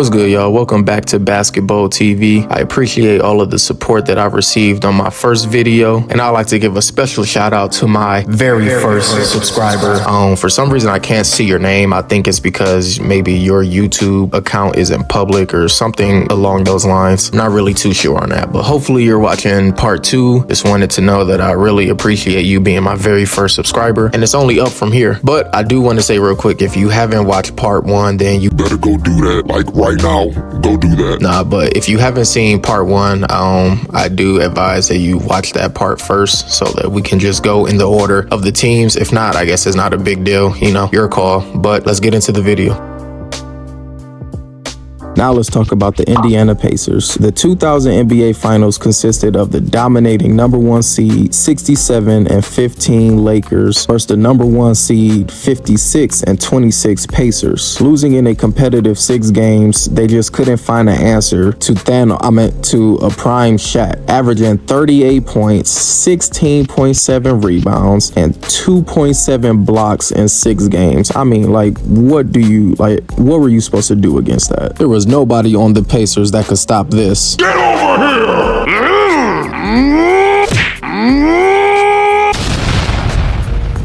What's good, y'all? Welcome back to Basketball TV. I appreciate all of the support that I've received on my first video, and I'd like to give a special shout out to my very first subscriber. For some reason, I can't see your name. I think it's because maybe your YouTube account isn't public or something along those lines. Not really too sure on that, but hopefully you're watching part 2. Just wanted to know that I really appreciate you being my very first subscriber, and it's only up from here. But I do want to say real quick, if you haven't watched part 1, then you better go do that, like right now. Go do that. Nah, but if you haven't seen part 1, I do advise that you watch that part first so that we can just go in the order of the teams. If not, I guess it's not a big deal, you know, your call. But let's get into the video. Now let's talk about the Indiana Pacers. The 2000 NBA Finals consisted of the dominating number 1 seed 67 and 15 Lakers versus the number 1 seed 56 and 26 Pacers. Losing in a competitive 6 games, they just couldn't find an answer to a prime Shaq, averaging 38 points, 16.7 rebounds, and 2.7 blocks in 6 games. I mean, like, what were you supposed to do against that? There was nobody on the Pacers that could stop this. Get over here!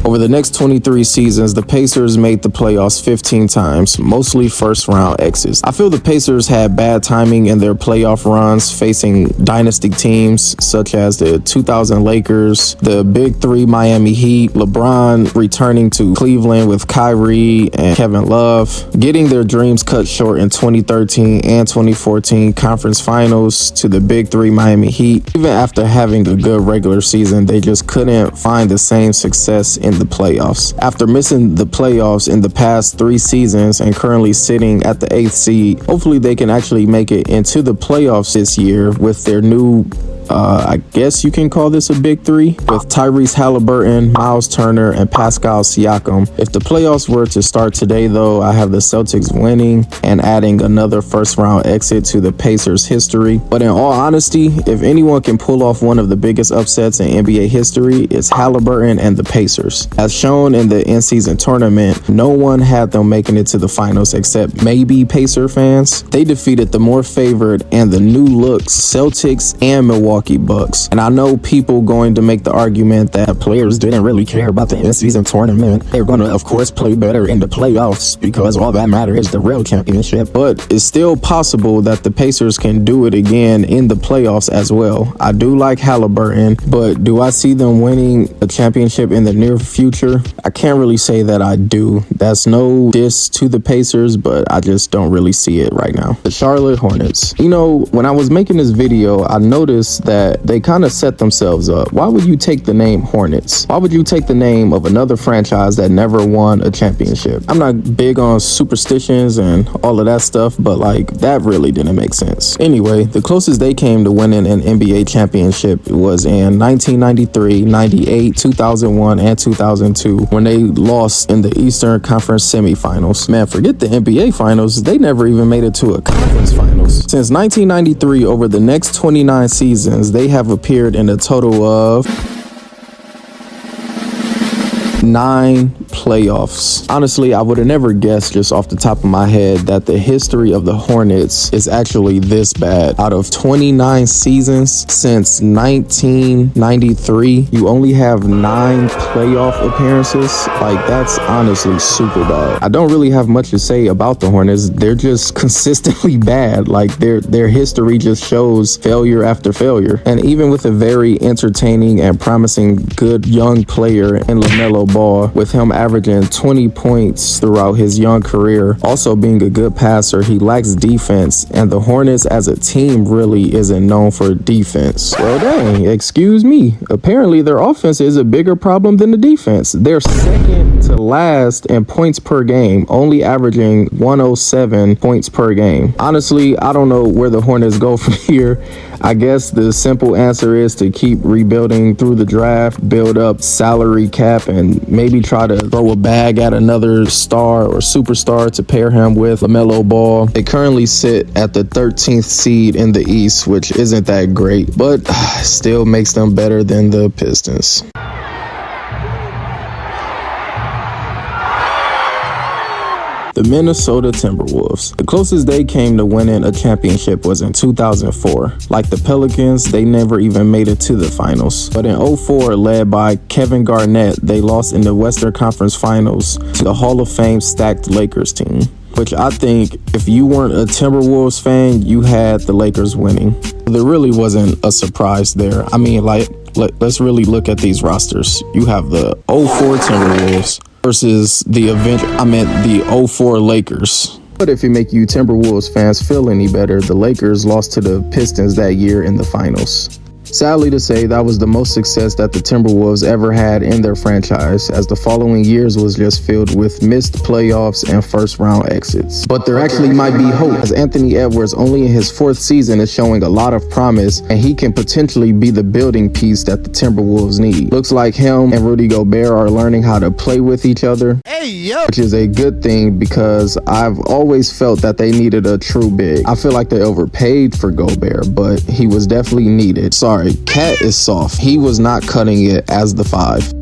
Over the next 23 seasons, the Pacers made the playoffs 15 times, mostly first-round exits. I feel the Pacers had bad timing in their playoff runs, facing dynasty teams such as the 2000 Lakers, the Big Three Miami Heat, LeBron returning to Cleveland with Kyrie and Kevin Love, getting their dreams cut short in 2013 and 2014 conference finals to the Big Three Miami Heat. Even after having a good regular season, they just couldn't find the same success in the playoffs. After missing the playoffs in the past 3 seasons and currently sitting at the 8th seed, hopefully they can actually make it into the playoffs this year with their new I guess you can call this a big 3 with Tyrese Halliburton, Miles Turner, and Pascal Siakam. If the playoffs were to start today, though, I have the Celtics winning and adding another first-round exit to the Pacers' history. But in all honesty, if anyone can pull off one of the biggest upsets in NBA history, it's Halliburton and the Pacers. As shown in the in-season tournament, no one had them making it to the finals except maybe Pacer fans. They defeated the more favored and the new looks Celtics and Milwaukee Bucks. And I know people going to make the argument that players didn't really care about the in-season tournament. They're going to, of course, play better in the playoffs because all that matters is the real championship. But it's still possible that the Pacers can do it again in the playoffs as well. I do like Halliburton, but do I see them winning a championship in the near future? I can't really say that I do. That's no diss to the Pacers, but I just don't really see it right now. The Charlotte Hornets. You know, when I was making this video, I noticed that they kind of set themselves up. Why would you take the name Hornets? Why would you take the name of another franchise that never won a championship? I'm not big on superstitions and all of that stuff, but like that really didn't make sense. Anyway, the closest they came to winning an NBA championship was in 1993, 98, 2001, and 2002 when they lost in the Eastern Conference semifinals. Man, forget the NBA finals. They never even made it to a conference finals. Since 1993, over the next 29 seasons, they have appeared in a total of 9 playoffs. Honestly, I would have never guessed just off the top of my head that the history of the Hornets is actually this bad. Out of 29 seasons since 1993, you only have 9 playoff appearances. Like, that's honestly super bad. I don't really have much to say about the Hornets. They're just consistently bad. Like, their history just shows failure after failure. And even with a very entertaining and promising good young player in LaMelo Ball, with him averaging 20 points throughout his young career, also being a good passer, he lacks defense, and the Hornets as a team really isn't known for defense. Well, dang, excuse me. Apparently their offense is a bigger problem than the defense. They're second to last in points per game, only averaging 107 points per game. Honestly, I don't know where the Hornets go from here. I guess the simple answer is to keep rebuilding through the draft, build up salary cap, and maybe try to throw a bag at another star or superstar to pair him with LaMelo Ball. They currently sit at the 13th seed in the East, which isn't that great, but still makes them better than the Pistons. The Minnesota Timberwolves. The closest they came to winning a championship was in 2004. Like the Pelicans, they never even made it to the finals. But in 04, led by Kevin Garnett, they lost in the Western Conference Finals to the Hall of Fame stacked Lakers team. Which I think if you weren't a Timberwolves fan, you had the Lakers winning. There really wasn't a surprise there. I mean, let's really look at these rosters. You have the 04 Timberwolves versus the 04 Lakers. But if it make you Timberwolves fans feel any better, the Lakers lost to the Pistons that year in the finals. Sadly to say, that was the most success that the Timberwolves ever had in their franchise, as the following years was just filled with missed playoffs and first-round exits. But there actually might be hope, as Anthony Edwards, only in his 4th season, is showing a lot of promise, and he can potentially be the building piece that the Timberwolves need. Looks like him and Rudy Gobert are learning how to play with each other, which is a good thing because I've always felt that they needed a true big. I feel like they overpaid for Gobert, but he was definitely needed. Sorry, Cat is soft. He was not cutting it as the 5.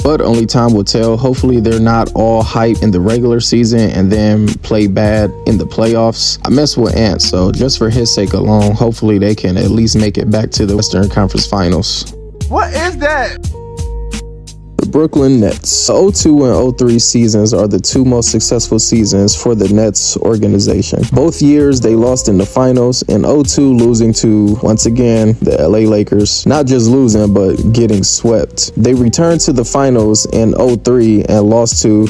But only time will tell. Hopefully they're not all hype in the regular season and then play bad in the playoffs. I mess with Ant, so just for his sake alone, hopefully they can at least make it back to the Western Conference Finals. What is that? The Brooklyn Nets. The 02 and 03 seasons are the 2 most successful seasons for the Nets organization. Both years they lost in the finals, in 02 losing to, once again, the LA Lakers. Not just losing, but getting swept. They returned to the finals in 03 and lost to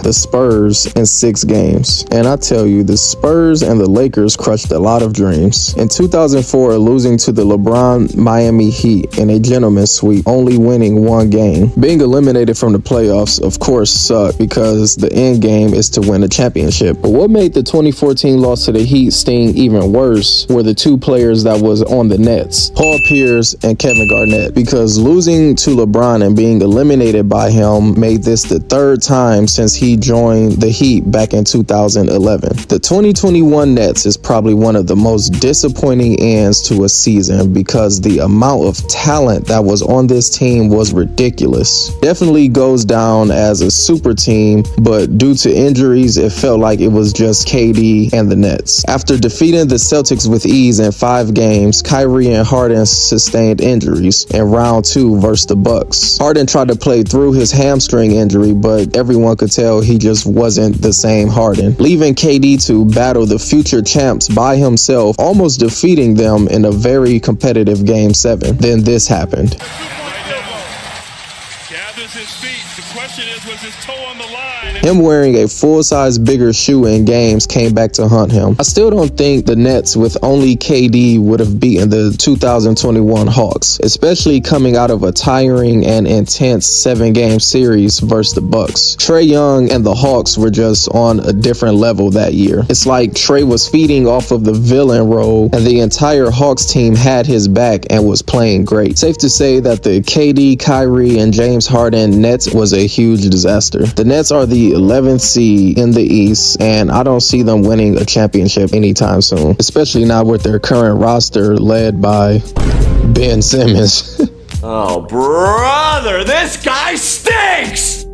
the Spurs in 6 games. And I tell you, the Spurs and the Lakers crushed a lot of dreams. In 2004, losing to the LeBron Miami Heat in a gentleman's sweep, only winning 1 game. Being eliminated from the playoffs, of course, sucked because the end game is to win a championship. But what made the 2014 loss to the Heat sting even worse were the 2 players that was on the Nets, Paul Pierce and Kevin Garnett, because losing to LeBron and being eliminated by him made this the 3rd time since he joined the Heat back in 2011. The 2021 Nets is probably one of the most disappointing ends to a season because the amount of talent that was on this team was ridiculous. Definitely goes down as a super team, but due to injuries, it felt like it was just KD and the Nets. After defeating the Celtics with ease in 5 games, Kyrie and Harden sustained injuries in round 2 versus the Bucks. Harden tried to play through his hamstring injury, but everyone could tell he just wasn't the same Harden, leaving KD to battle the future champs by himself, almost defeating them in a very competitive Game 7. Then this happened. His feet. The question is, was his toe on the line? Him wearing a full-size bigger shoe in games came back to haunt him. I still don't think the Nets with only KD would have beaten the 2021 Hawks, especially coming out of a tiring and intense 7-game series versus the Bucks. Trae Young and the Hawks were just on a different level that year. It's like Trae was feeding off of the villain role and the entire Hawks team had his back and was playing great. Safe to say that the KD, Kyrie, and James Harden Nets was a huge disaster. The Nets are the 11th seed in the East, and I don't see them winning a championship anytime soon, especially not with their current roster led by Ben Simmons. Oh, brother, this guy stinks!